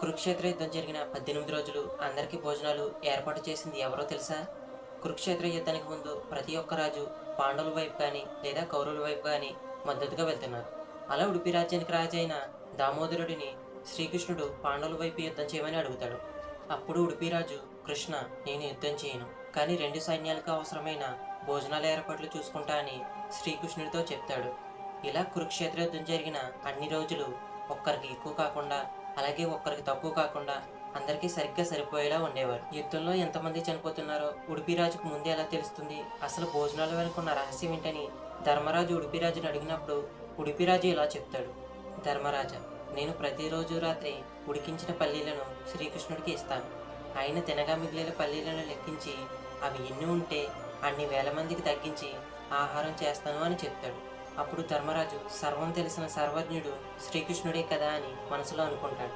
కురుక్షేత్ర యుద్ధం జరిగిన 18 రోజులు అందరికీ భోజనాలు ఏర్పాటు చేసింది ఎవరో తెలుసా? కురుక్షేత్ర యుద్ధానికి ముందు ప్రతి ఒక్క రాజు పాండవుల వైపు కానీ లేదా కౌరవుల వైపు కానీ మద్దతుగా వెళ్తున్నారు. అలా ఉడిపి రాజ్యానికి రాజు అయిన దామోదరుడిని శ్రీకృష్ణుడు పాండవుల వైపు యుద్ధం చేయమని అడుగుతాడు. అప్పుడు ఉడిపి రాజు కృష్ణ, నేను యుద్ధం చేయను, కానీ రెండు సైన్యాలకు అవసరమైన భోజనాల ఏర్పాట్లు చూసుకుంటా అని శ్రీకృష్ణుడితో చెప్తాడు. ఇలా కురుక్షేత్ర యుద్ధం జరిగిన అన్ని రోజులు ఒక్కరికి ఎక్కువ కాకుండా అలాగే ఒక్కరికి తక్కువ కాకుండా అందరికీ సరిగ్గా సరిపోయేలా ఉండేవారు. యుద్ధంలో ఎంతమంది చనిపోతున్నారో ఉడిపి రాజుకు ముందే ఎలా తెలుస్తుంది? అసలు భోజనాల వెనుకున్న రహస్యం ఏంటని ధర్మరాజు ఉడిపి రాజుని అడిగినప్పుడు ఉడిపి రాజు ఇలా చెప్తాడు. ధర్మరాజా, నేను ప్రతిరోజు రాత్రి ఉడికించిన పల్లీలను శ్రీకృష్ణుడికి ఇస్తాను. ఆయన తినగా మిగిలిన పల్లీలను లెక్కించి అవి ఎన్ని ఉంటే అన్ని వేల మందికి తగ్గించి ఆహారం చేస్తాను అని చెప్తాడు. అప్పుడు ధర్మరాజు సర్వం తెలిసిన సర్వజ్ఞుడు శ్రీకృష్ణుడే కదా అని మనసులో అనుకుంటాడు.